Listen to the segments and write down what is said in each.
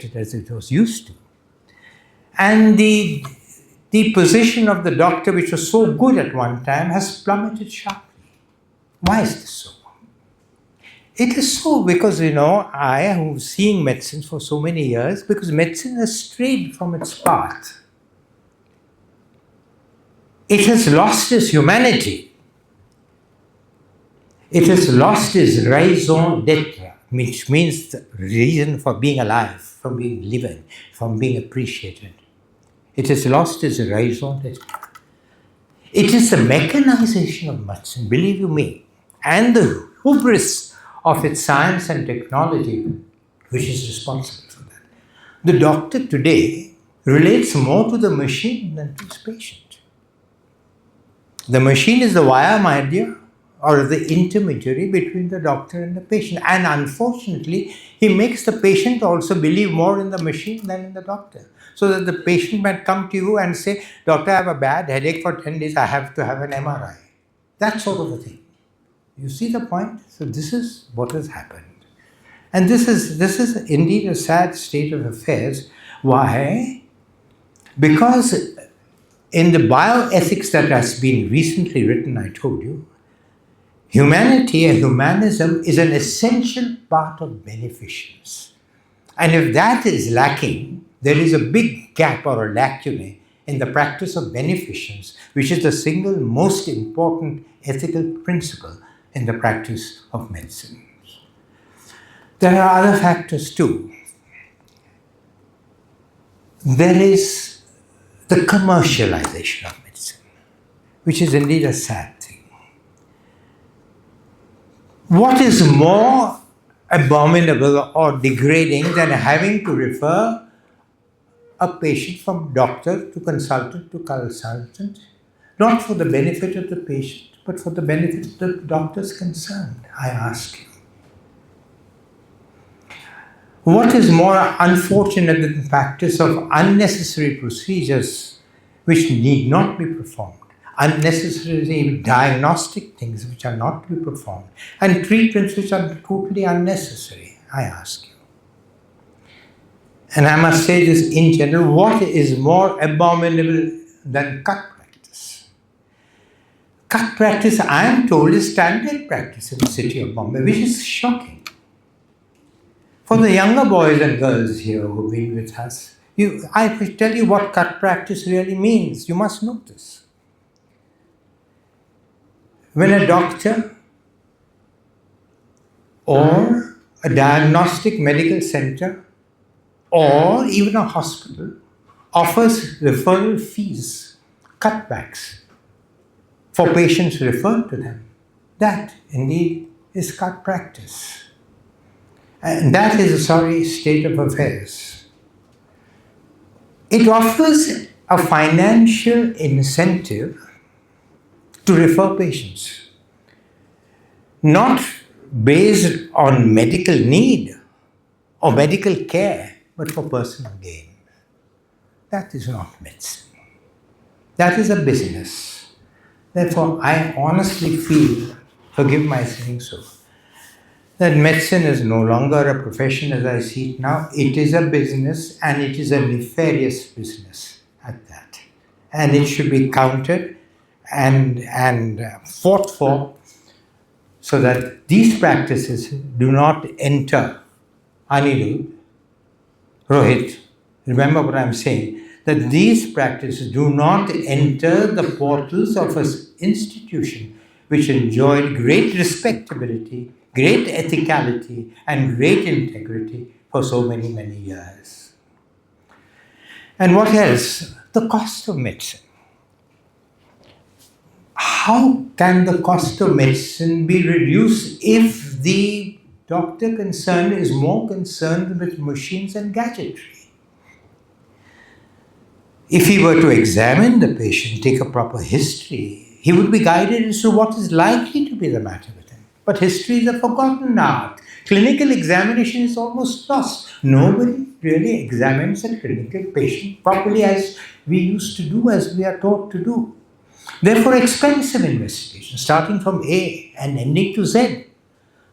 as it was used to. And the position of the doctor, which was so good at one time, has plummeted sharply. Why is this so? It is so because, I am seeing medicine for so many years, because medicine has strayed from its path. It has lost its humanity. It has lost its raison d'etre, which means the reason for being alive, from being living, from being appreciated. It has lost its raison d'etre. It is the mechanization of medicine, believe you me, and the hubris of its science and technology which is responsible for that. The doctor today relates more to the machine than to his patient. The machine is the via media, or the intermediary between the doctor and the patient. And unfortunately, he makes the patient also believe more in the machine than in the doctor. So that the patient might come to you and say, "Doctor, I have a bad headache for 10 days, I have to have an MRI." That sort of a thing. You see the point? So this is what has happened. And this is indeed a sad state of affairs. Why? Because in the bioethics that has been recently written, I told you, humanity and humanism is an essential part of beneficence. And if that is lacking, there is a big gap or a lacune in the practice of beneficence, which is the single most important ethical principle in the practice of medicine. There are other factors too. There is the commercialization of medicine, which is indeed a sad thing. What is more abominable or degrading than having to refer a patient from doctor to consultant, not for the benefit of the patient, but for the benefit of the doctors concerned, I ask you? What is more unfortunate than the practice of unnecessary procedures which need not be performed, unnecessary diagnostic things which are not to be performed, and treatments which are totally unnecessary, I ask you? And I must say this in general, what is more abominable than cut practice? Cut practice, I am told, is standard practice in the city of Bombay, which is shocking. For the younger boys and girls here who've been with us, I will tell you what cut practice really means. You must know this. When a doctor or a diagnostic medical center or even a hospital offers referral fees, cutbacks, for patients referred to them, that indeed is cut practice. And that is a sorry state of affairs. It offers a financial incentive to refer patients, not based on medical need or medical care, but for personal gain. That is not medicine. That is a business. Therefore, I honestly feel, forgive my saying so, that medicine is no longer a profession as I see it now. It is a business, and it is a nefarious business at that. And it should be countered and fought for, so that these practices do not enter. Anirudh, Rohit, remember what I'm saying, that these practices do not enter the portals of an institution which enjoyed great respectability, great ethicality, and great integrity for so many, many years. And what else? The cost of medicine. How can the cost of medicine be reduced if the doctor concerned is more concerned with machines and gadgetry? If he were to examine the patient, take a proper history, he would be guided as to what is likely to be the matter with him. But history is a forgotten art. Clinical examination is almost lost. Nobody really examines a clinical patient properly as we used to do, as we are taught to do. Therefore, expensive investigation, starting from A and ending to Z,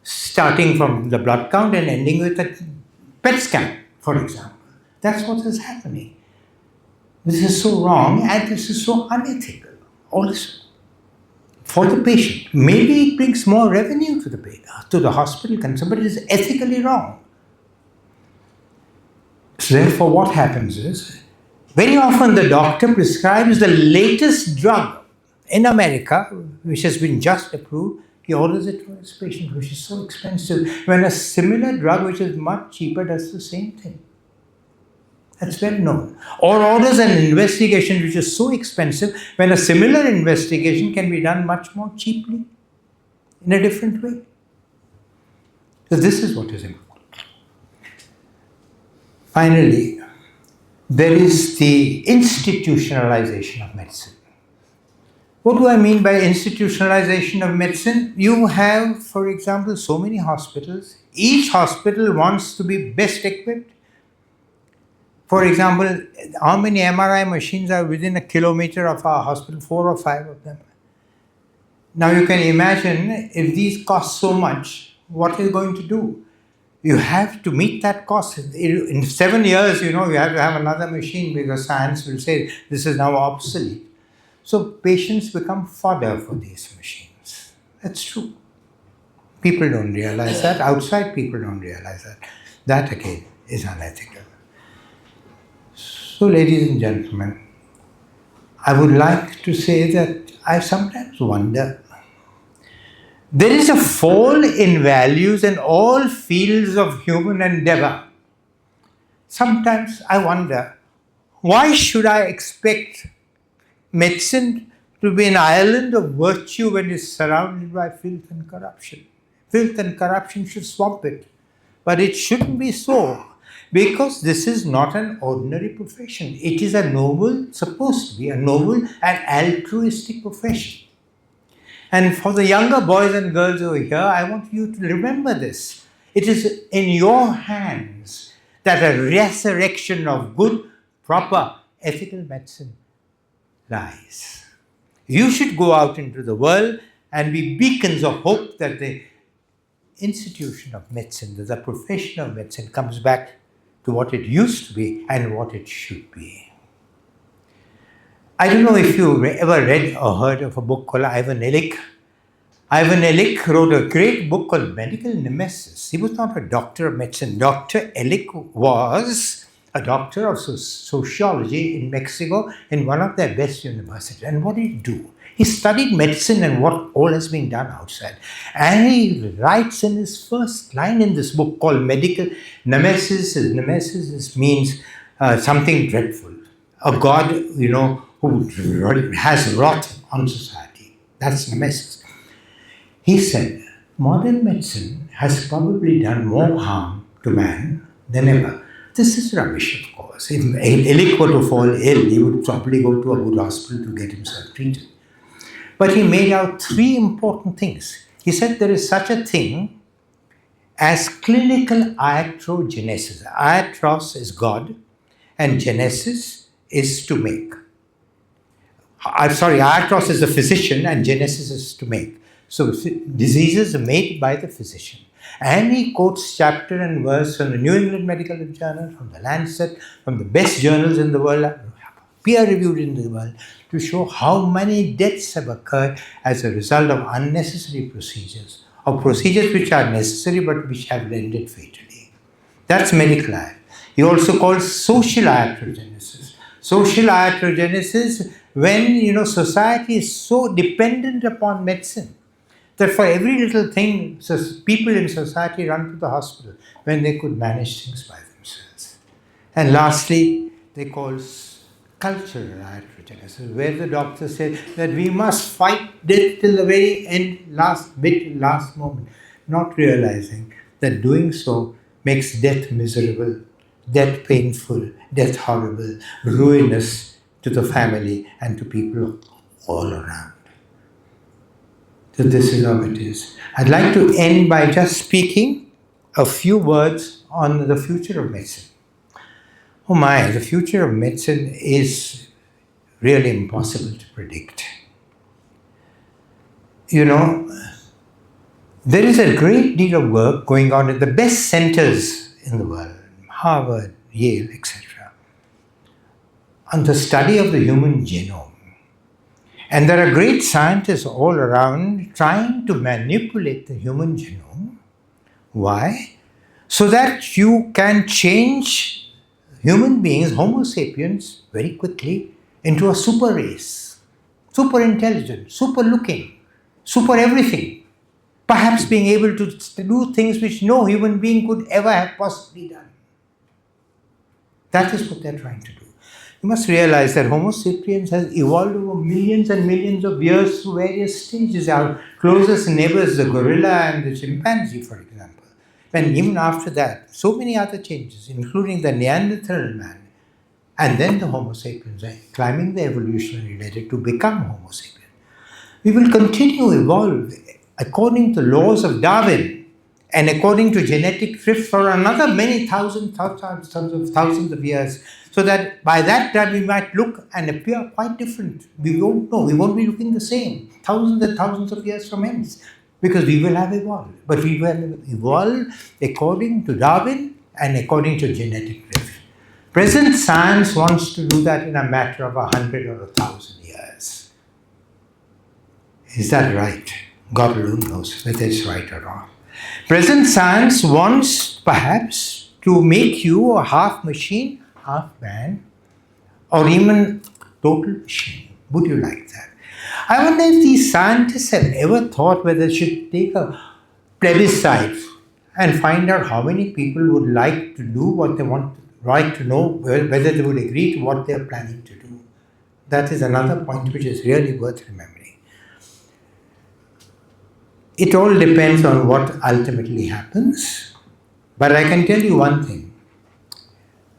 starting from the blood count and ending with a PET scan, for example. That's what is happening. This is so wrong and this is so unethical also for the patient. Maybe it brings more revenue to the hospital concern, but it is ethically wrong. So therefore, what happens is, very often the doctor prescribes the latest drug in America, which has been just approved. He orders it for his patient, which is so expensive, when a similar drug, which is much cheaper, does the same thing. That's well known. Or orders an investigation which is so expensive, when a similar investigation can be done much more cheaply, in a different way. So this is what is important. Finally, there is the institutionalization of medicine. What do I mean by institutionalization of medicine? You have, for example, so many hospitals. Each hospital wants to be best equipped. For example, how many MRI machines are within a kilometer of our hospital? 4 or 5 of them. Now you can imagine, if these cost so much, what are you going to do? You have to meet that cost. In 7 years, you have to have another machine because science will say this is now obsolete. So patients become fodder for these machines. That's true. People don't realize that. Outside people don't realize that. That again is unethical. So ladies and gentlemen, I would like to say that I sometimes wonder, there is a fall in values in all fields of human endeavor. Sometimes I wonder, why should I expect medicine to be an island of virtue when it's surrounded by filth and corruption? Filth and corruption should swamp it. But it shouldn't be so, because this is not an ordinary profession. It is supposed to be a noble and altruistic profession. And for the younger boys and girls over here, I want you to remember this. It is in your hands that a resurrection of good, proper, ethical medicine lies. You should go out into the world and be beacons of hope that the institution of medicine, that the profession of medicine comes back to what it used to be and what it should be. I don't know if you ever read or heard of a book called Ivan Illich. Ivan Illich wrote a great book called Medical Nemesis. He was not a doctor of medicine. Dr. Illich was a doctor of sociology in Mexico in one of their best universities. And what did he do? He studied medicine and what all has been done outside. And he writes in his first line in this book called Medical Nemesis. Nemesis means something dreadful. A god, who has wrath on society. That's Nemesis. He said, modern medicine has probably done more harm to man than ever. This is rubbish, of course. If Illich were to fall ill, he would probably go to a good hospital to get himself treated. But he made out 3 important things. He said there is such a thing as clinical iatrogenesis. Iatros is God, and genesis is to make. Iatros is the physician and genesis is to make. So diseases are made by the physician. And he quotes chapter and verse from the New England Medical Journal, from the Lancet, from the best journals in the world, peer-reviewed in the world, to show how many deaths have occurred as a result of unnecessary procedures, or procedures which are necessary but which have ended fatally. That's medical art. He also calls social iatrogenesis. Social iatrogenesis, when society is so dependent upon medicine that for every little thing, people in society run to the hospital when they could manage things by themselves. And lastly, they call cultural iatrogenesis, where the doctor said that we must fight death till the very end, last moment, not realizing that doing so makes death miserable, death painful, death horrible, ruinous to the family and to people all around. So this is how it is. I'd like to end by just speaking a few words on the future of medicine. Oh my, the future of medicine is really impossible to predict. There is a great deal of work going on in the best centers in the world, Harvard, Yale, etc. on the study of the human genome. And there are great scientists all around trying to manipulate the human genome. Why? So that you can change human beings, Homo sapiens, very quickly into a super race. Super intelligent, super looking, super everything. Perhaps being able to do things which no human being could ever have possibly done. That is what they're trying to do. You must realize that Homo sapiens has evolved over millions and millions of years through various stages. Our closest neighbors, the gorilla and the chimpanzee, for example. And even after that, so many other changes, including the Neanderthal man, and then the Homo sapiens, climbing the evolutionary ladder to become Homo sapiens. We will continue to evolve according to laws of Darwin and according to genetic drift for another many thousands of years, so that by that time we might look and appear quite different. We won't know, we won't be looking the same thousands and thousands of years from hence, because we will have evolved. But we will evolve according to Darwin and according to genetic drift. Present science wants to do that in a matter of 100 or 1,000 years. Is that right? God alone knows whether it's right or wrong. Present science wants perhaps to make you a half machine, half man, or even total machine. Would you like that? I wonder if these scientists have ever thought whether they should take a plebiscite and find out how many people would like to do what they want, like to know whether they would agree to what they're planning to do. That is another point which is really worth remembering. It all depends on what ultimately happens, but I can tell you one thing,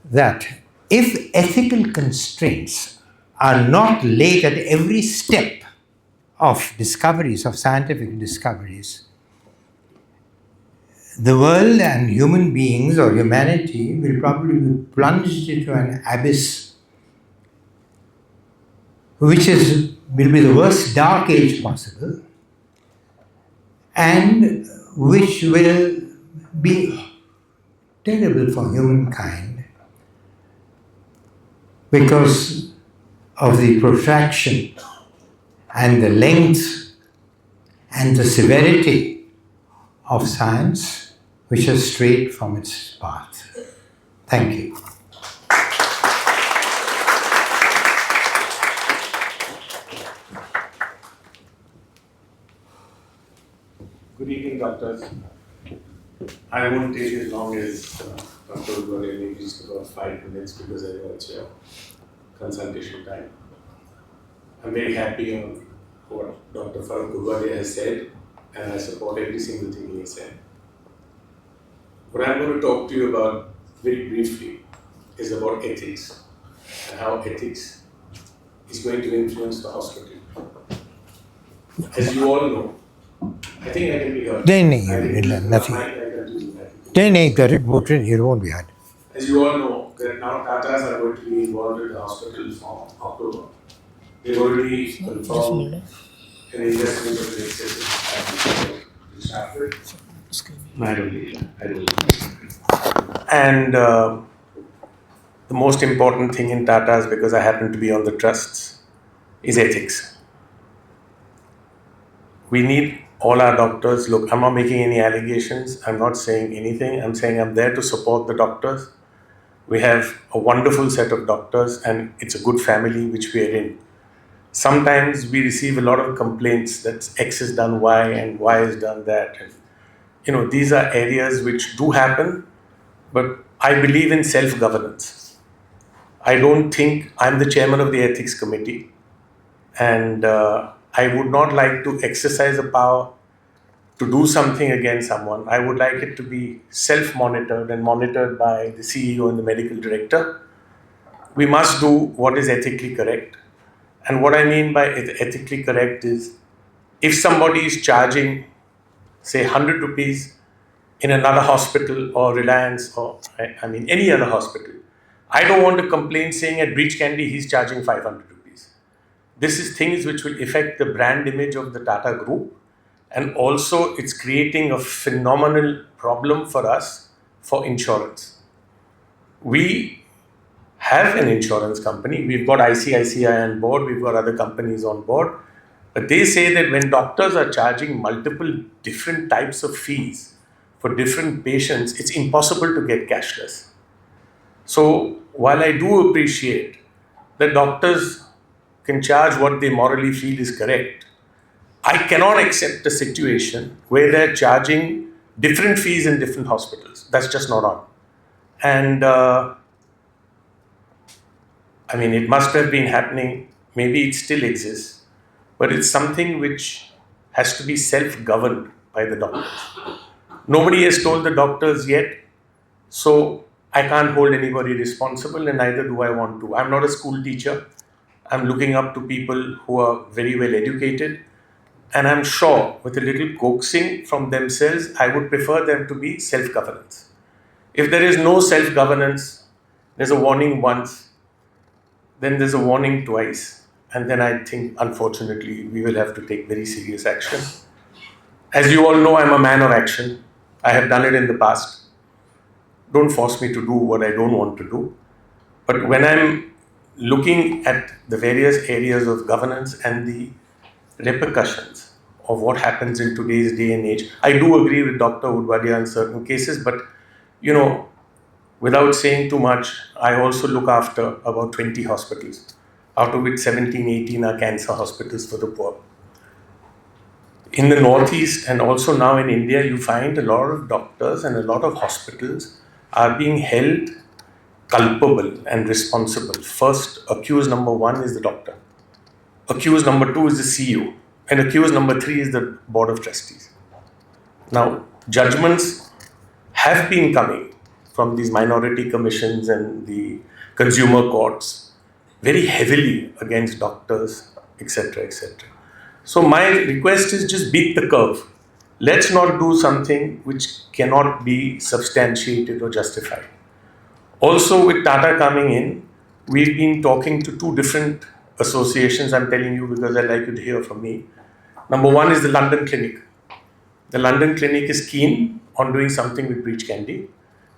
that if ethical constraints are not laid at every step of discoveries, of scientific discoveries, the world and human beings or humanity will probably be plunged into an abyss, which will be the worst dark age possible, and which will be terrible for humankind because of the protraction and the length and the severity of science, which has strayed from its path. Thank you. Good evening, doctors. I won't take as long as Dr. Udwale, maybe just about 5 minutes, because I know it's your consultation time. I'm very happy on what Dr. Farooq Udwale has said, and I support every single thing he has said. What I'm going to talk to you about very briefly is about ethics and how ethics is going to influence the hospital. As you all know, I think I can be heard. Nothing. It won't be hard. As you all know, that now Tatas are going to be involved in the hospital from October. They've already confirmed an investment of an excess of I don't. And the most important thing in Tatas, because I happen to be on the trusts, is ethics. We need all our doctors. Look, I'm not making any allegations. I'm not saying anything. I'm saying I'm there to support the doctors. We have a wonderful set of doctors, and it's a good family which we are in. Sometimes we receive a lot of complaints that X is done Y and Y is done that. And, these are areas which do happen, but I believe in self-governance. I don't think I'm the chairman of the ethics committee, and I would not like to exercise a power to do something against someone. I would like it to be self-monitored and monitored by the CEO and the medical director. We must do what is ethically correct. And what I mean by ethically correct is, if somebody is charging, say, 100 rupees in another hospital or Reliance or, any other hospital, I don't want to complain saying at Breach Candy he's charging 500 rupees. This is things which will affect the brand image of the Tata Group. And also, it's creating a phenomenal problem for us for insurance. We have an insurance company. We've got ICICI on board, we've got other companies on board. But they say that when doctors are charging multiple different types of fees for different patients, it's impossible to get cashless. So while I do appreciate that doctors can charge what they morally feel is correct, I cannot accept a situation where they're charging different fees in different hospitals. That's just not on. And I mean, it must have been happening. Maybe it still exists, but it's something which has to be self-governed by the doctors. Nobody has told the doctors yet, so I can't hold anybody responsible, and neither do I want to. I'm not a school teacher. I'm looking up to people who are very well educated, and I'm sure with a little coaxing from themselves, I would prefer them to be self-governance. If there is no self-governance, there's a warning once, then there's a warning twice, and then I think, unfortunately, we will have to take very serious action. As you all know, I'm a man of action. I have done it in the past. Don't force me to do what I don't want to do. But when I'm looking at the various areas of governance and the repercussions of what happens in today's day and age, I do agree with Dr. Udvadia in certain cases, but without saying too much, I also look after about 20 hospitals, out of which 17, 18 are cancer hospitals for the poor. In the Northeast and also now in India, you find a lot of doctors and a lot of hospitals are being held culpable and responsible. First, accused number one is the doctor. Accused number two is the CEO. And accused number three is the Board of Trustees. Now, judgments have been coming from these minority commissions and the consumer courts very heavily against doctors, etc., etc. So my request is just beat the curve. Let's not do something which cannot be substantiated or justified. Also, with Tata coming in, we've been talking to two different associations. I'm telling you because I'd like you to hear from me. Number one is the London Clinic. The London Clinic is keen on doing something with Breach Candy.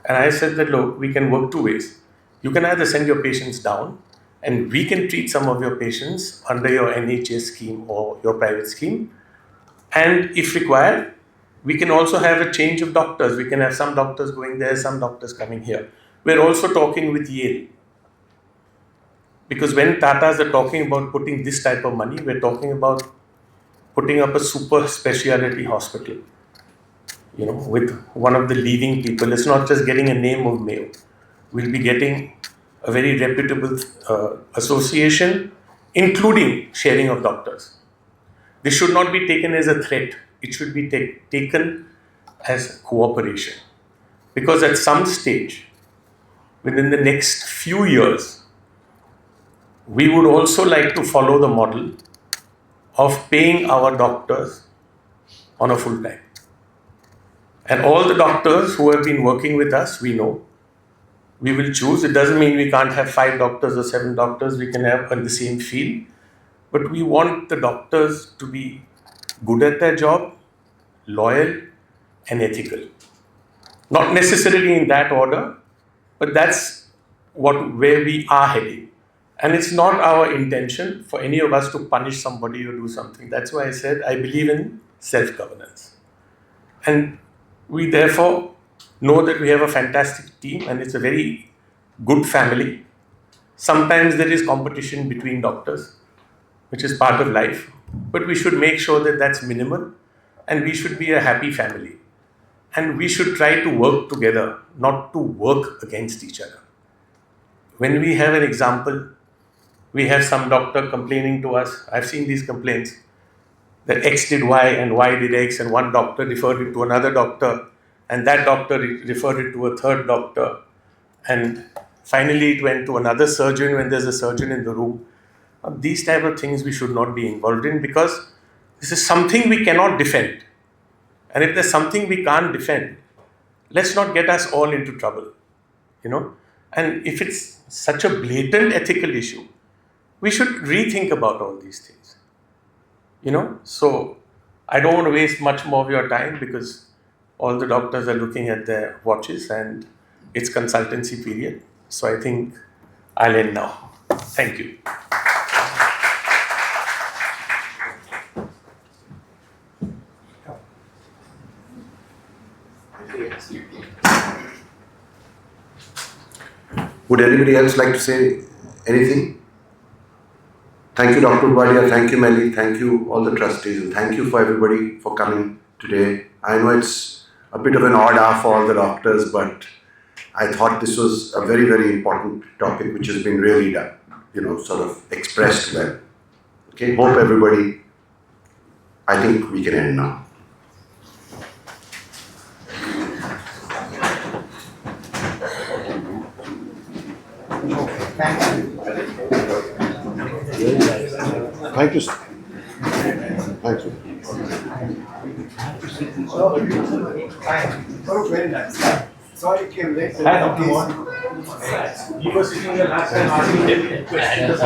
And I said that, look, we can work two ways. You can either send your patients down and we can treat some of your patients under your NHS scheme or your private scheme. And if required, we can also have a change of doctors. We can have some doctors going there, some doctors coming here. We're also talking with Yale. Because when Tatas are talking about putting this type of money, we're talking about putting up a super specialty hospital, with one of the leading people. It's not just getting a name of Mayo. We'll be getting a very reputable association, including sharing of doctors. This should not be taken as a threat. It should be taken as cooperation. Because at some stage, within the next few years, we would also like to follow the model of paying our doctors on a full time. And all the doctors who have been working with us, we know, we will choose. It doesn't mean we can't have 5 doctors or 7 doctors we can have in the same field. But we want the doctors to be good at their job, loyal, and ethical. Not necessarily in that order, but that's where we are heading. And it's not our intention for any of us to punish somebody or do something. That's why I said I believe in self-governance. And we therefore know that we have a fantastic team and it's a very good family. Sometimes there is competition between doctors, which is part of life, but we should make sure that that's minimal and we should be a happy family. And we should try to work together, not to work against each other. When we have an example, we have some doctor complaining to us. I've seen these complaints that X did Y and Y did X, and one doctor referred it to another doctor, and that doctor referred it to a third doctor, and finally it went to another surgeon when there's a surgeon in the room. These type of things we should not be involved in because this is something we cannot defend. And if there's something we can't defend, let's not get us all into trouble, And if it's such a blatant ethical issue, we should rethink about all these things, So I don't want to waste much more of your time because all the doctors are looking at their watches and it's consultancy period. So I think I'll end now. Thank you. Would anybody else like to say anything? Thank you, Dr. Wadia. Thank you, Melly. Thank you, all the trustees. And thank you for everybody for coming today. I know it's a bit of an odd hour for all the doctors, but I thought this was a very, very important topic which has been really done, sort of expressed well. Okay, hope everybody, I think we can end now. Thank you. Thank you. Oh, very nice. Sorry, it came late. Hi, Dr. Mohan. You were sitting here last time asking every question.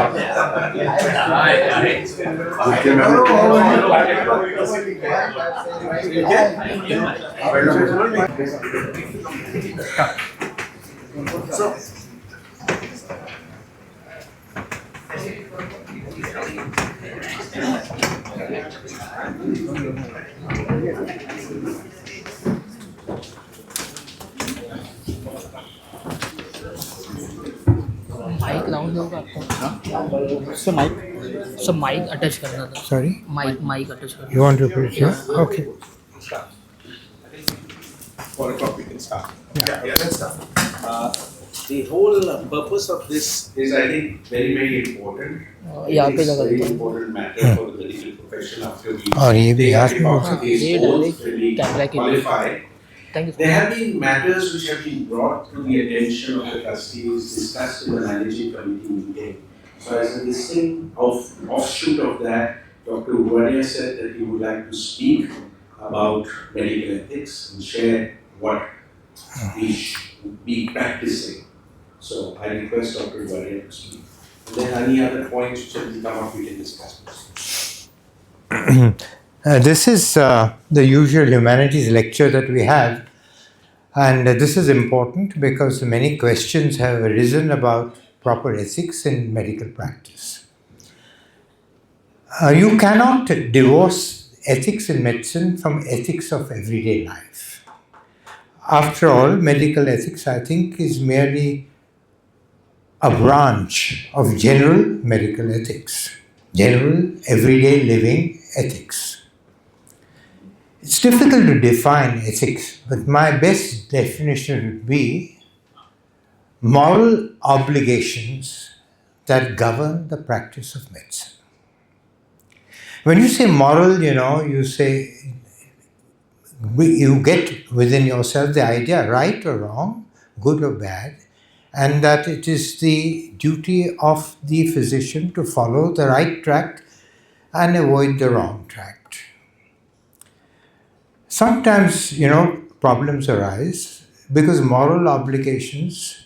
Mic loud होगा आपको sir mic attach करना था Sorry? Mic attach करना You want to put it here? Okay. For a talk, we can start. Yeah, let's start. The whole purpose of this is, I think, very, very important. यहाँ पे It's a लगा very देता हूँ important matter for the medical profession after we और ये भी take हाथ में our होगा। is ये both direct really कैमरा के लिए। qualified. Thank you There have been matters which have been brought to the attention of the trustees, discussed in the managing committee meeting. So as a listing of offshoot of that, Dr. Wadia said that he would like to speak about medical ethics and share what we should be practicing. So I request Dr. Wadia to speak. And then any other points which have come up, we can discuss. This is the usual humanities lecture that we have, and this is important because many questions have arisen about proper ethics in medical practice. You cannot divorce ethics in medicine from ethics of everyday life. After all, medical ethics, I think, is merely a branch of general medical ethics, general everyday living ethics. It's difficult to define ethics, but my best definition would be moral obligations that govern the practice of medicine. When you say moral, you say, you get within yourself the idea, right or wrong, good or bad, and that it is the duty of the physician to follow the right track and avoid the wrong track. Sometimes, problems arise because moral obligations,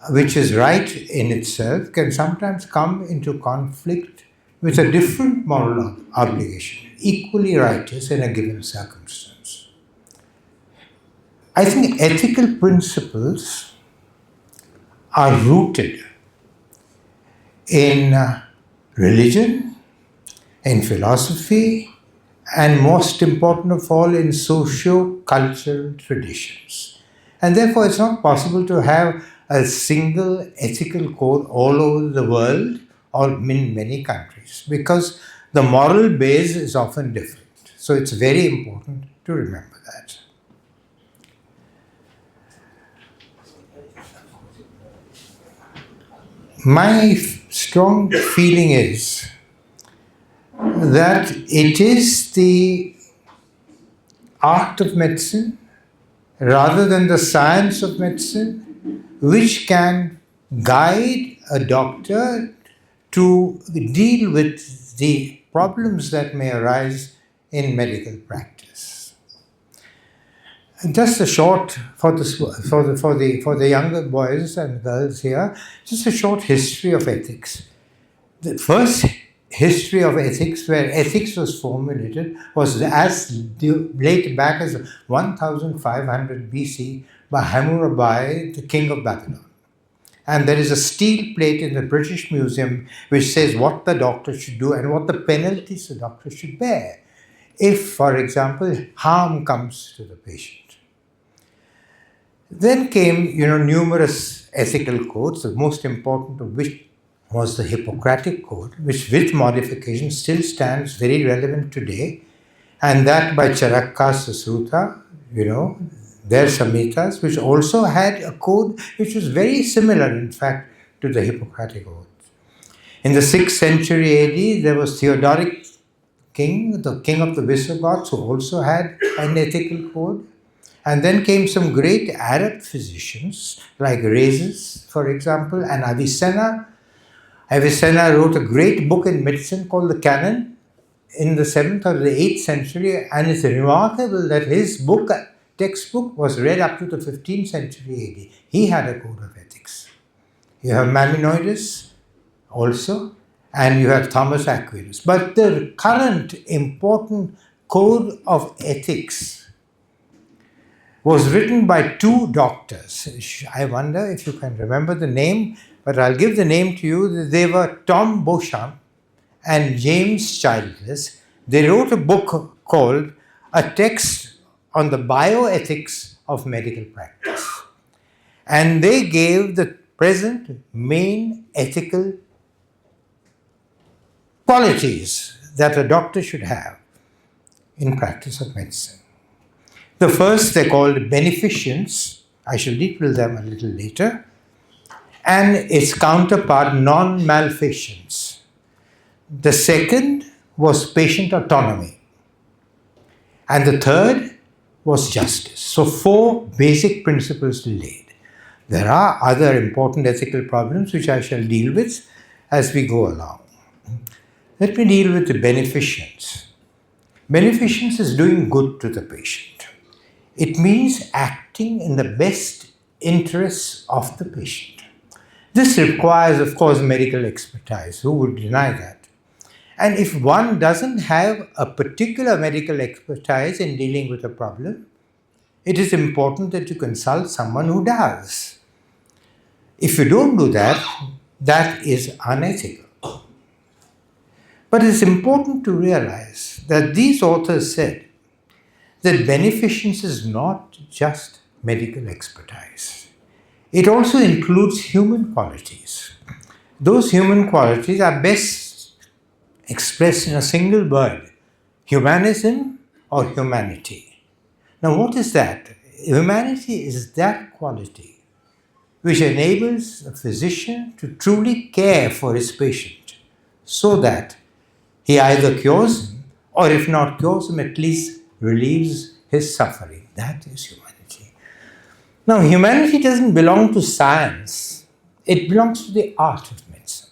which is right in itself, can sometimes come into conflict with a different moral obligation, equally righteous in a given circumstance. I think ethical principles are rooted in religion, in philosophy, and most important of all, in socio-cultural traditions. And therefore, it's not possible to have a single ethical code all over the world or in many countries, because the moral base is often different. So it's very important to remember that. My strong feeling is that it is the art of medicine rather than the science of medicine which can guide a doctor to deal with the problems that may arise in medical practice. Just a short, for the younger boys and girls here, just a short history of ethics. The first history of ethics, where ethics was formulated, was as late back as 1500 BC by Hammurabi, the king of Babylon. And there is a steel plate in the British Museum which says what the doctor should do and what the penalties the doctor should bear if, for example, harm comes to the patient. Then came, numerous ethical codes, the most important of which was the Hippocratic Code, which with modification still stands very relevant today, and that by Charaka Susruta, their Samhitas, which also had a code which was very similar, in fact, to the Hippocratic Oath. In the 6th century AD, there was Theodoric king, the king of the Visigoths, who also had an ethical code. And then came some great Arab physicians, like Rhazes, for example, and Avicenna. Avicenna wrote a great book in medicine called the Canon in the 7th or the 8th century, and it's remarkable that his textbook was read up to the 15th century AD. He had a code of ethics. You have Maimonides also, and you have Thomas Aquinas. But the current important code of ethics was written by two doctors. I wonder if you can remember the name, but I'll give the name to you. They were Tom Beauchamp and James Childress. They wrote a book called A Text on the Bioethics of Medical Practice. And they gave the present main ethical qualities that a doctor should have in practice of medicine. The first they called beneficence. I shall deal with them a little later. And its counterpart, non-malfeasance. The second was patient autonomy. And the third was justice. So 4 basic principles laid. There are other important ethical problems which I shall deal with as we go along. Let me deal with the beneficence. Beneficence is doing good to the patient. It means acting in the best interests of the patient. This requires, of course, medical expertise. Who would deny that? And if one doesn't have a particular medical expertise in dealing with a problem, it is important that you consult someone who does. If you don't do that, that is unethical. But it's important to realize that these authors said that beneficence is not just medical expertise. It also includes human qualities. Those human qualities are best expressed in a single word: humanism or humanity. Now, what is that? Humanity is that quality which enables a physician to truly care for his patient so that he either cures him, or if not cures him, at least relieves his suffering. That is humanity. Now, humanity doesn't belong to science. It belongs to the art of medicine.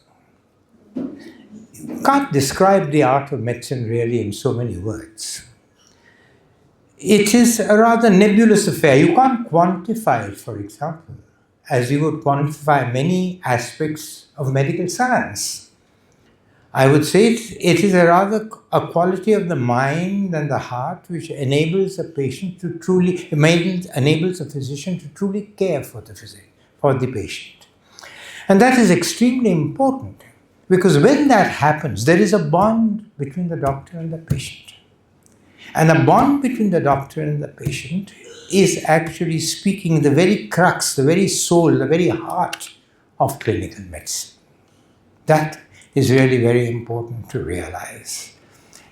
You can't describe the art of medicine really in so many words. It is a rather nebulous affair. You can't quantify it, for example, as you would quantify many aspects of medical science. I would say it is a quality of the mind and the heart which enables a patient to enables a physician to truly care for the patient. And that is extremely important, because when that happens, there is a bond between the doctor and the patient. And a bond between the doctor and the patient is actually speaking the very crux, the very soul, the very heart of clinical medicine. That is really very important to realize.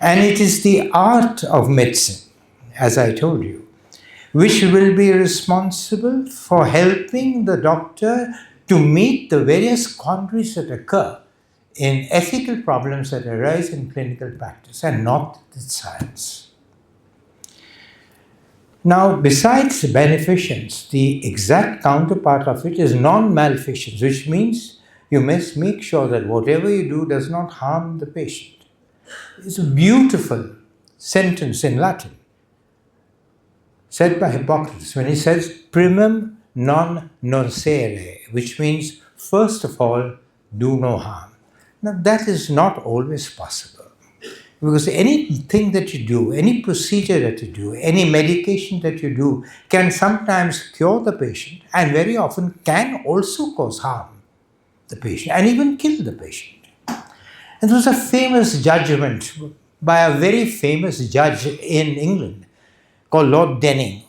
And it is the art of medicine, as I told you, which will be responsible for helping the doctor to meet the various quandaries that occur in ethical problems that arise in clinical practice, and not the science. Now, besides beneficence, the exact counterpart of it is non-malfeasance, which means you must make sure that whatever you do does not harm the patient. It's a beautiful sentence in Latin, said by Hippocrates when he says, primum non nocere, which means, first of all, do no harm. Now, that is not always possible. Because anything that you do, any procedure that you do, any medication that you do can sometimes cure the patient and very often can also cause harm the patient and even kill the patient. And there was a famous judgment by a very famous judge in England called Lord Denning,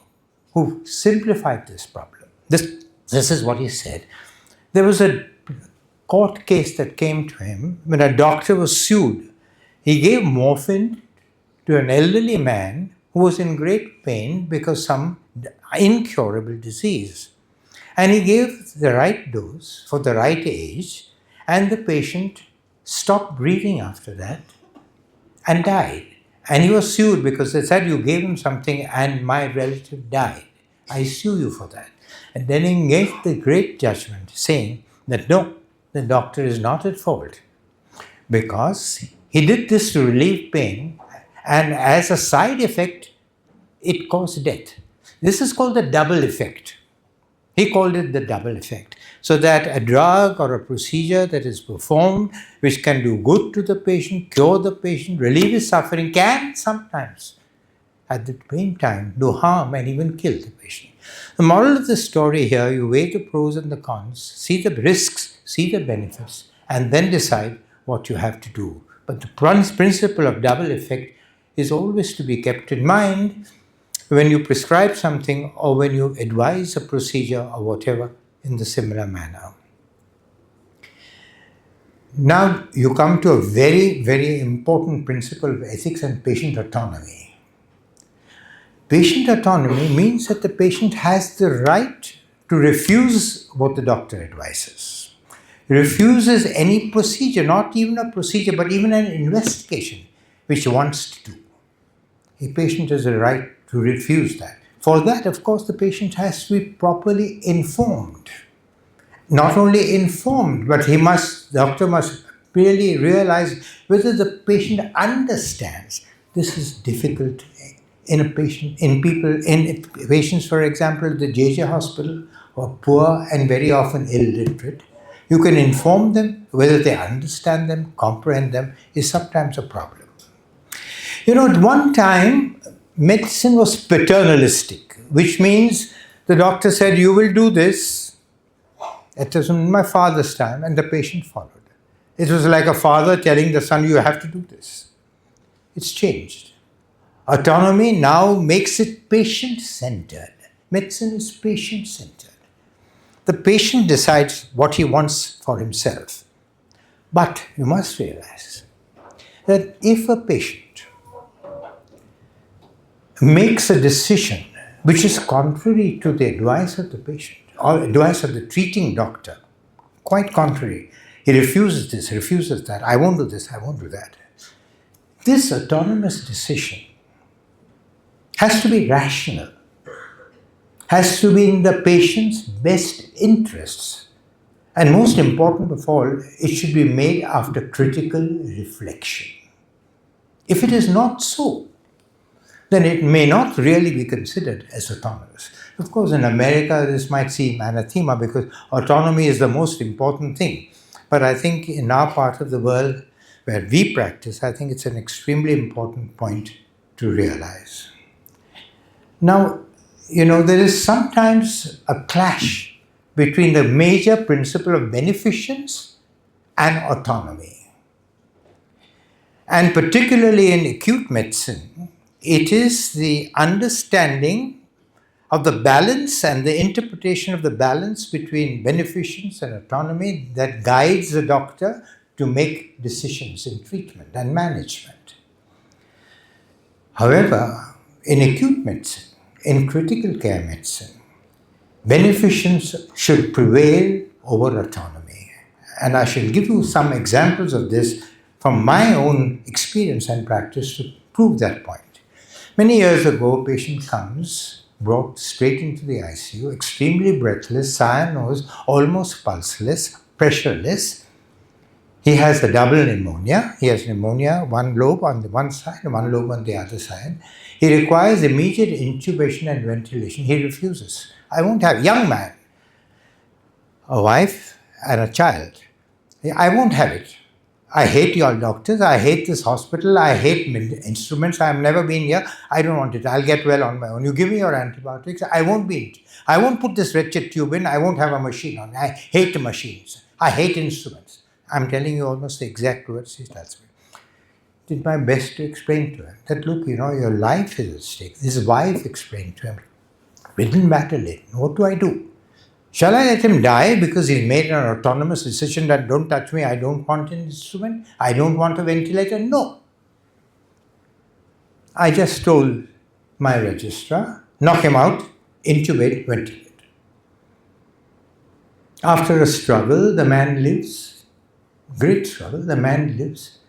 who simplified this problem. This is what he said. There was a court case that came to him when a doctor was sued. He gave morphine to an elderly man who was in great pain because some incurable disease. And he gave the right dose for the right age, and the patient stopped breathing after that and died. And he was sued because they said, you gave him something and my relative died. I sue you for that. And then he gave the great judgment saying that no, the doctor is not at fault because he did this to relieve pain, and as a side effect, it caused death. This is called the double effect. He called it the double effect. So that a drug or a procedure that is performed, which can do good to the patient, cure the patient, relieve his suffering, can sometimes, at the same time, do harm and even kill the patient. The moral of the story here, you weigh the pros and the cons, see the risks, see the benefits, and then decide what you have to do. But the principle of double effect is always to be kept in mind when you prescribe something or when you advise a procedure or whatever in the similar manner. Now you come to a very, very important principle of ethics and patient autonomy. Patient autonomy means that the patient has the right to refuse what the doctor advises. Refuses any procedure, not even a procedure, but even an investigation which he wants to do. A patient has a right to refuse that. For that, of course, the patient has to be properly informed. Not only informed, but the doctor must really realize whether the patient understands. This is difficult in patients, for example, at the JJ hospital, who are poor and very often illiterate. You can inform them, whether they understand them, comprehend them, is sometimes a problem. At one time, medicine was paternalistic, which means the doctor said, you will do this. It was in my father's time, and the patient followed. It was like a father telling the son, you have to do this. It's changed. Autonomy now makes it patient-centered. Medicine is patient-centered. The patient decides what he wants for himself. But you must realize that if a patient makes a decision which is contrary to the advice of the patient or advice of the treating doctor, quite contrary, he refuses this, refuses that, I won't do this, I won't do that. This autonomous decision has to be rational, has to be in the patient's best interests, and most important of all, it should be made after critical reflection. If it is not so, then it may not really be considered as autonomous. Of course, in America, this might seem anathema because autonomy is the most important thing. But I think in our part of the world where we practice, I think it's an extremely important point to realize. Now, there is sometimes a clash between the major principle of beneficence and autonomy. And particularly in acute medicine, it is the understanding of the balance and the interpretation of the balance between beneficence and autonomy that guides the doctor to make decisions in treatment and management. However, in acute medicine, in critical care medicine, beneficence should prevail over autonomy. And I shall give you some examples of this from my own experience and practice to prove that point. Many years ago, a patient comes, brought straight into the ICU, extremely breathless, cyanose, almost pulseless, pressureless. He has a double pneumonia. He has pneumonia, one lobe on the one side and one lobe on the other side. He requires immediate intubation and ventilation. He refuses. I won't have, young man, a wife and a child. I won't have it. I hate your doctors. I hate this hospital. I hate instruments. I have never been here. I don't want it. I'll get well on my own. You give me your antibiotics. I won't be. I won't put this wretched tube in. I won't have a machine on. I hate machines. I hate instruments. I'm telling you almost the exact words he tells me. Did my best to explain to him that, look, your life is at stake. His wife explained to him. We didn't battle it. What do I do? Shall I let him die because he's made an autonomous decision that don't touch me, I don't want an instrument, I don't want a ventilator? No. I just told my registrar, knock him out, intubate, ventilate. After a struggle, the man lives. Great struggle, the man lives.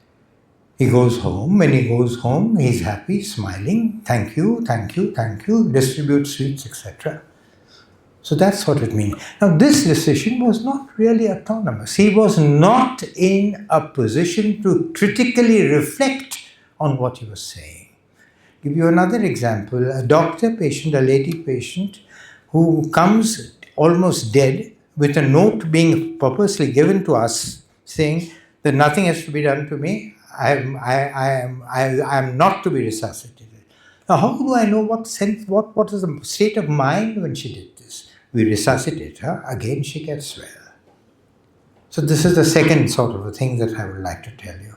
He goes home. When he goes home, he's happy, smiling. Thank you, thank you, thank you. Distribute sweets, etc. So that's what it means. Now, this decision was not really autonomous. He was not in a position to critically reflect on what he was saying. Give you another example. A doctor patient, a lady patient, who comes almost dead with a note being purposely given to us saying that nothing has to be done to me. I am not to be resuscitated. Now, how do I know what is the state of mind when she did this? We resuscitate her, again she gets well. So this is the second sort of a thing that I would like to tell you.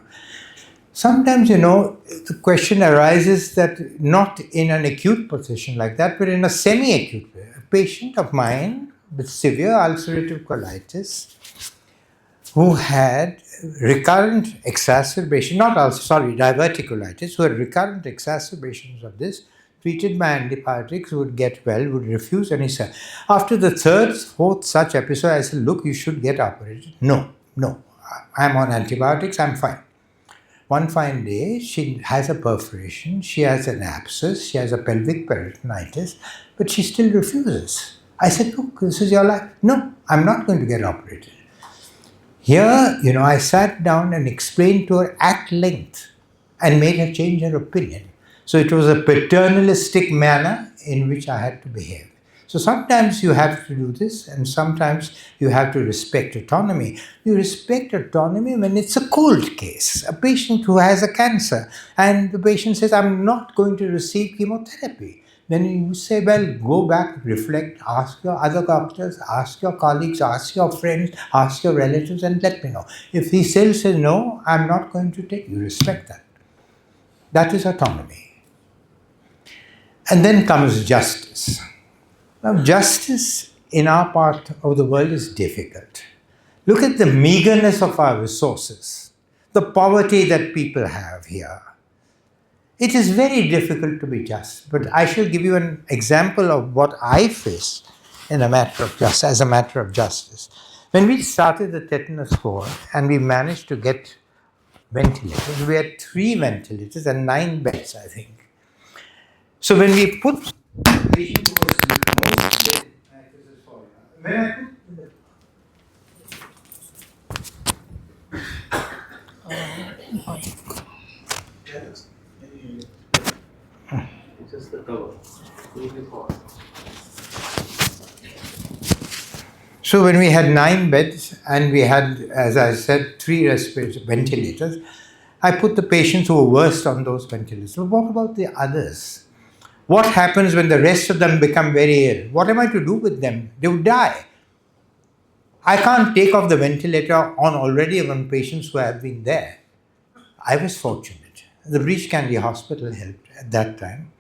Sometimes, the question arises that not in an acute position like that, but in a semi-acute way. A patient of mine with severe ulcerative colitis who had recurrent exacerbation, diverticulitis, who had recurrent exacerbations of this, treated by antibiotics, would get well, would refuse, and he said, after the third, fourth such episode, I said, look, you should get operated. No, I'm on antibiotics, I'm fine. One fine day, she has a perforation, she has an abscess, she has a pelvic peritonitis, but she still refuses. I said, look, this is your life. No, I'm not going to get operated. Here, I sat down and explained to her at length and made her change her opinion. So it was a paternalistic manner in which I had to behave. So sometimes you have to do this, and sometimes you have to respect autonomy. You respect autonomy when it's a cold case, a patient who has a cancer, and the patient says, I'm not going to receive chemotherapy. Then you say, well, go back, reflect, ask your other doctors, ask your colleagues, ask your friends, ask your relatives, and let me know. If he still says, no, I'm not going to take, you respect that. That is autonomy. And then comes justice. Now, justice in our part of the world is difficult. Look at the meagerness of our resources, the poverty that people have here. It is very difficult to be just, but I shall give you an example of what I faced in a matter of justice, as a matter of justice. When we started the tetanus war and we managed to get ventilators, we had 3 ventilators and 9 beds, I think. So when we put the patient who was most dead, when I Just the cover. So when we had 9 beds and we had, as I said, 3 ventilators, I put the patients who were worst on those ventilators. But what about the others? What happens when the rest of them become very ill? What am I to do with them? They would die. I can't take off the ventilator on already on patients who have been there. I was fortunate. The Breach Candy Hospital helped at that time.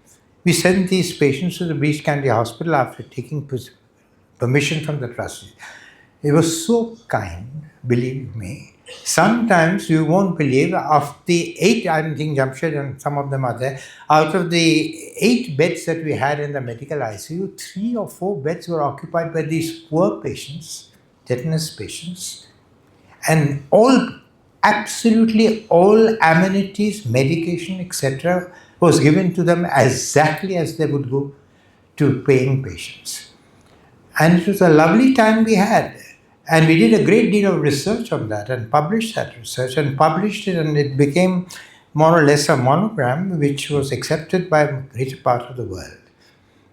We sent these patients to the Breach Candy Hospital after taking permission from the trustees. It was so kind, believe me. Sometimes you won't believe, of the 8, I think Jamshed and some of them are there, out of the 8 beds that we had in the medical ICU, 3 or 4 beds were occupied by these poor patients, tetanus patients, and absolutely all amenities, medication, etc. was given to them exactly as they would go to paying patients. And it was a lovely time we had. And we did a great deal of research on that and published that research and published it, and it became more or less a monogram which was accepted by a great part of the world.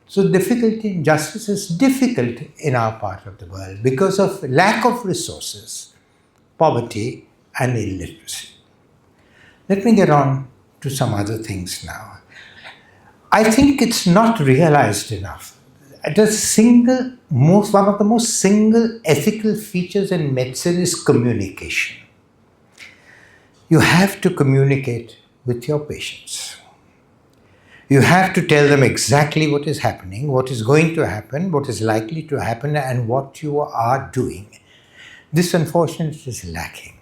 So difficulty in justice is difficult in our part of the world because of lack of resources, poverty, and illiteracy. Let me get on to some other things now. I think it's not realized enough. One of the most single ethical features in medicine is communication. You have to communicate with your patients. You have to tell them exactly what is happening, what is going to happen, what is likely to happen, and what you are doing. This, unfortunately, is lacking.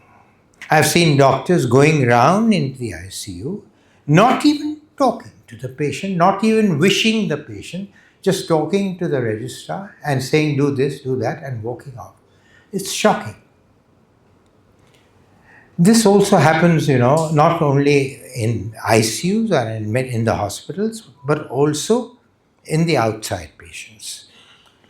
I've seen doctors going around into the ICU, not even talking to the patient, not even wishing the patient, just talking to the registrar and saying, do this, do that, and walking off. It's shocking. This also happens, not only in ICUs or in the hospitals, but also in the outside patients.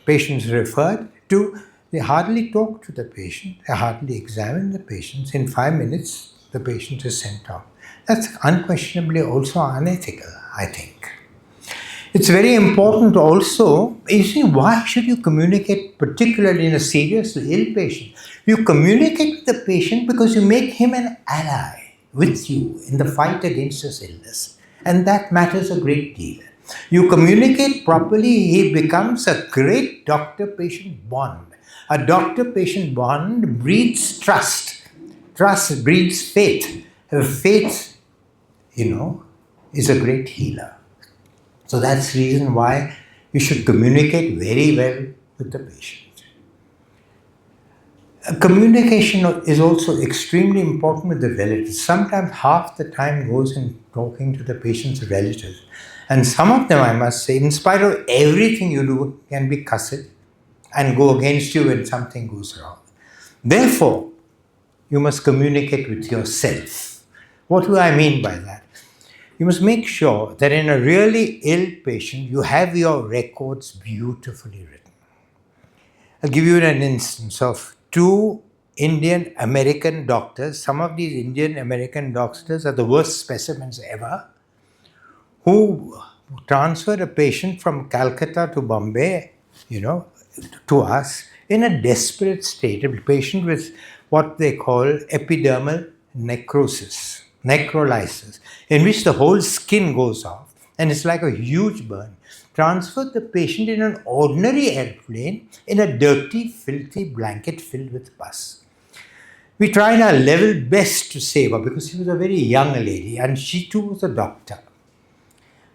Patients referred to, they hardly talk to the patient, they hardly examine the patients. In 5 minutes, the patient is sent off. That's unquestionably also unethical, I think. It's very important also, you see, why should you communicate, particularly in a seriously ill patient? You communicate with the patient because you make him an ally with you in the fight against his illness. And that matters a great deal. You communicate properly, he becomes a great doctor-patient bond. A doctor-patient bond breeds trust. Trust breeds faith. Faith, is a great healer. So that's the reason why you should communicate very well with the patient. Communication is also extremely important with the relatives. Sometimes half the time goes in talking to the patient's relatives. And some of them, I must say, in spite of everything you do, can be cussed and go against you when something goes wrong. Therefore, you must communicate with yourself. What do I mean by that? You must make sure that in a really ill patient, you have your records beautifully written. I'll give you an instance of 2 Indian American doctors. Some of these Indian American doctors are the worst specimens ever, who transferred a patient from Calcutta to Bombay, to us in a desperate state, a patient with what they call epidermal necrolysis, in which the whole skin goes off and it's like a huge burn. Transferred the patient in an ordinary airplane in a dirty, filthy blanket filled with pus. We tried our level best to save her because she was a very young lady and she too was a doctor.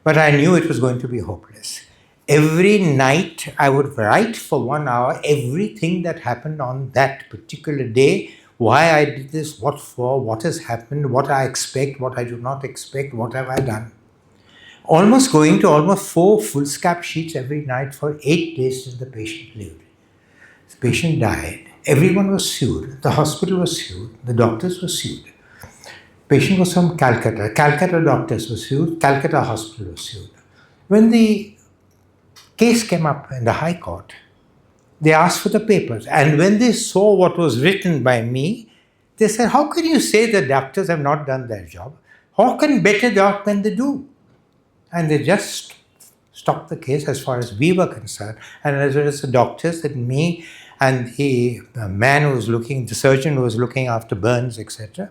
But I knew it was going to be hopeless. Every night I would write for 1 hour everything that happened on that particular day, why I did this, what for, what has happened, what I expect, what I do not expect, what have I done. Almost going to almost 4 foolscap sheets every night for 8 days till the patient lived. The patient died. Everyone was sued. The hospital was sued. The doctors were sued. Patient was from Calcutta. Calcutta doctors were sued. Calcutta hospital was sued. When the case came up in the High Court, they asked for the papers. And when they saw what was written by me, they said, how can you say the doctors have not done their job? How can better job can they do? And they just stopped the case as far as we were concerned. And as well as the doctors and me and the man who was the surgeon who was looking after burns, etc.,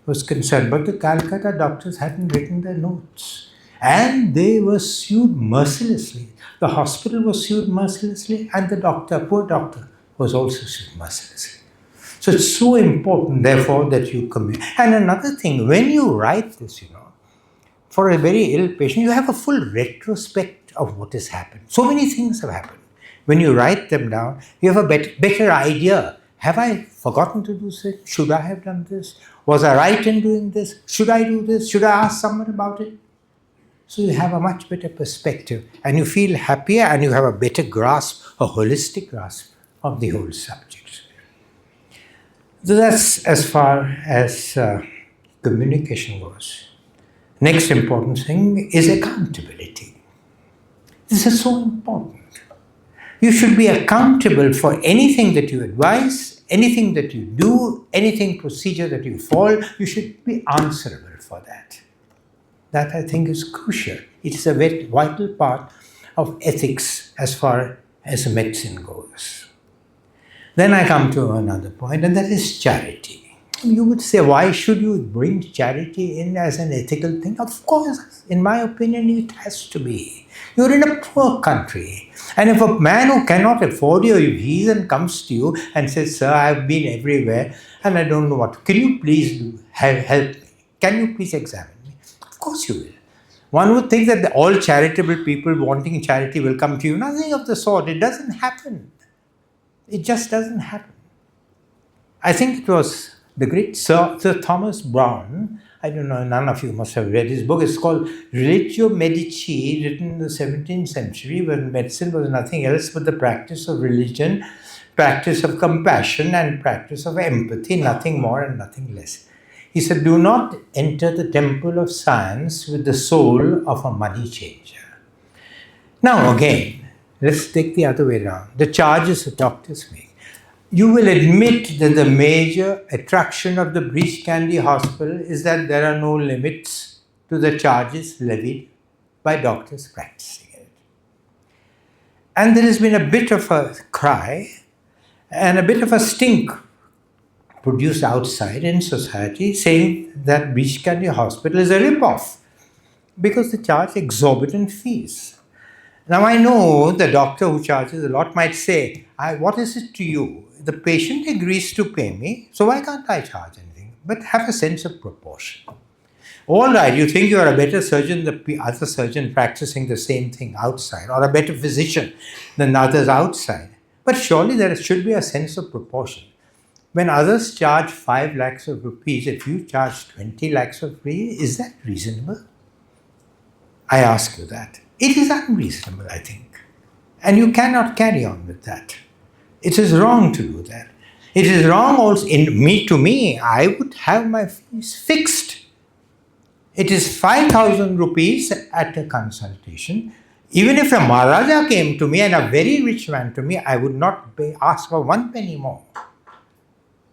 was concerned. But the Calcutta doctors hadn't written their notes. And they were sued mercilessly. The hospital was sued mercilessly, and the poor doctor, was also sued mercilessly. So it's so important, therefore, that you communicate. And another thing, when you write this, for a very ill patient, you have a full retrospect of what has happened. So many things have happened. When you write them down, you have a better idea. Have I forgotten to do this? Should I have done this? Was I right in doing this? Should I do this? Should I ask someone about it? So you have a much better perspective and you feel happier and you have a better grasp, a holistic grasp of the whole subject. So that's as far as communication goes. Next important thing is accountability. This is so important. You should be accountable for anything that you advise, anything that you do, anything procedure that you follow. You should be answerable for that. That, I think, is crucial. It is a very vital part of ethics as far as medicine goes. Then I come to another point, and that is charity. You would say, why should you bring charity in as an ethical thing? Of course, in my opinion, it has to be. You're in a poor country. And if a man who cannot afford you, if he then comes to you and says, sir, I've been everywhere and I don't know what, can you please help me? Can you please examine me? Of course you will. One would think that all charitable people wanting charity will come to you. Nothing of the sort. It doesn't happen. It just doesn't happen. I think it was the great Sir Thomas Browne. I don't know, none of you must have read his book. It's called Religio Medici, written in the 17th century, when medicine was nothing else but the practice of religion, practice of compassion, and practice of empathy, nothing more and nothing less. He said, do not enter the temple of science with the soul of a money changer. Now again, let's take the other way around. The charges the doctors make. You will admit that the major attraction of the Breach Candy Hospital is that there are no limits to the charges levied by doctors practicing it. And there has been a bit of a cry and a bit of a stink produced outside in society saying that Breach Candy Hospital is a rip-off because they charge exorbitant fees. Now I know the doctor who charges a lot might say, what is it to you? The patient agrees to pay me, so why can't I charge anything? But have a sense of proportion. All right, you think you are a better surgeon than the other surgeon practicing the same thing outside, or a better physician than others outside. But surely there should be a sense of proportion. When others charge 5 lakhs of rupees, if you charge 20 lakhs of rupees, is that reasonable? I ask you that. It is unreasonable, I think. And you cannot carry on with that. It is wrong to do that. It is wrong also, to me, I would have my fees fixed. It is 5,000 rupees at a consultation. Even if a Maharaja came to me and a very rich man to me, I would not ask for 1 penny more.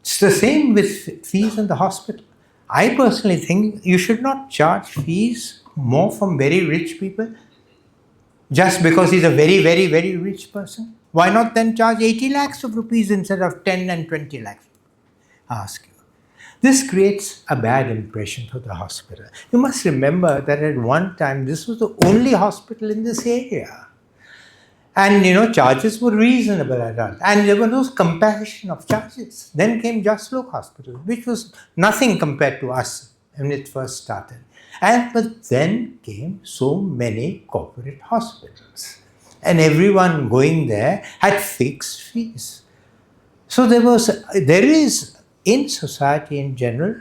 It's the same with fees in the hospital. I personally think you should not charge fees more from very rich people just because he's a very, very, very rich person. Why not then charge 80 lakhs of rupees instead of 10 and 20 lakhs? I ask you. This creates a bad impression for the hospital. You must remember that at one time this was the only hospital in this area. And charges were reasonable at all. And there were no comparison of charges. Then came Just Look Hospital, which was nothing compared to us when it first started. But then came so many corporate hospitals. And everyone going there had fixed fees. So there is in society in general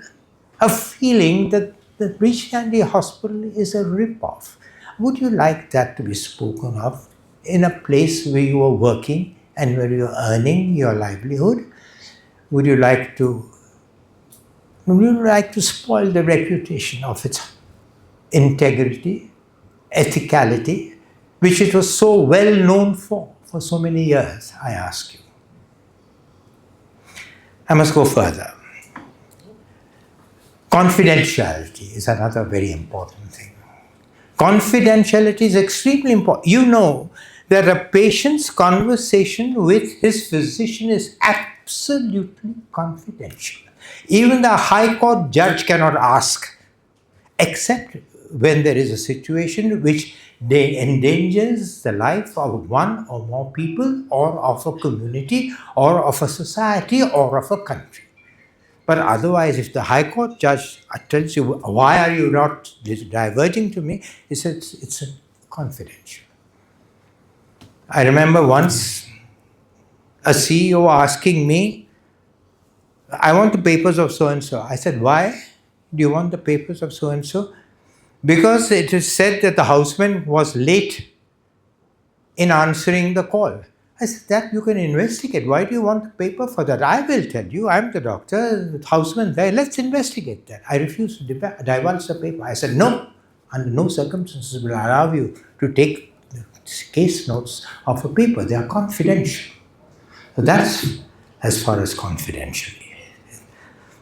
a feeling that the Breach Candy Hospital is a rip-off. Would you like that to be spoken of in a place where you are working and where you are earning your livelihood? Would you like to spoil the reputation of its integrity, ethicality, which it was so well known for so many years, I ask you? I must go further. Confidentiality is another very important thing. Confidentiality is extremely important. You know that a patient's conversation with his physician is absolutely confidential. Even the High Court judge cannot ask, except when there is a situation which endangers the life of one or more people, or of a community, or of a society, or of a country. But otherwise, if the High Court judge tells you, why are you not diverting to me? He says, it's confidential. I remember once a CEO asking me, I want the papers of so-and-so. I said, why do you want the papers of so-and-so? Because it is said that the houseman was late in answering the call. I said, that you can investigate. Why do you want the paper for that? I will tell you. I'm the doctor, the houseman there. Let's investigate that. I refused to divulge the paper. I said, no, under no circumstances will I allow you to take the case notes of a paper. They are confidential. So that's as far as confidential.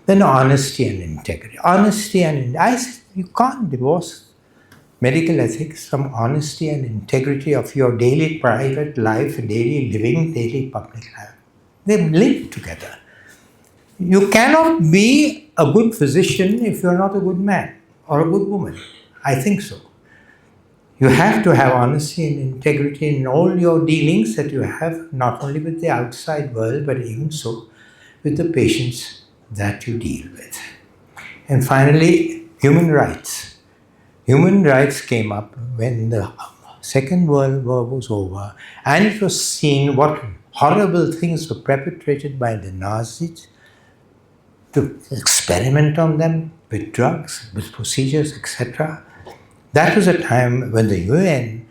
Then honesty and integrity. I said, you can't divorce medical ethics from honesty and integrity of your daily private life, daily living, daily public life. They live together. You cannot be a good physician if you're not a good man or a good woman. I think so. You have to have honesty and integrity in all your dealings that you have, not only with the outside world, but even so with the patients that you deal with. And finally, human rights. Human rights came up when the Second World War was over, and it was seen what horrible things were perpetrated by the Nazis to experiment on them with drugs, with procedures, etc. That was a time when the UN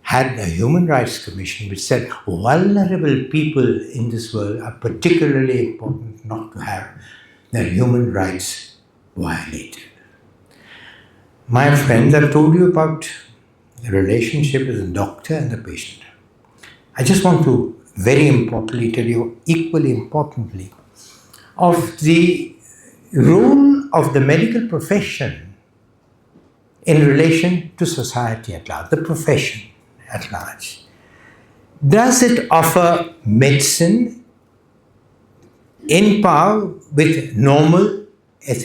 had a Human Rights Commission which said vulnerable people in this world are particularly important not to have their human rights violated. My friends, I've told you about the relationship with the doctor and the patient. I just want to very importantly tell you, equally importantly, of the role of the medical profession in relation to society at large, the profession at large. Does it offer medicine in par with normal ethics?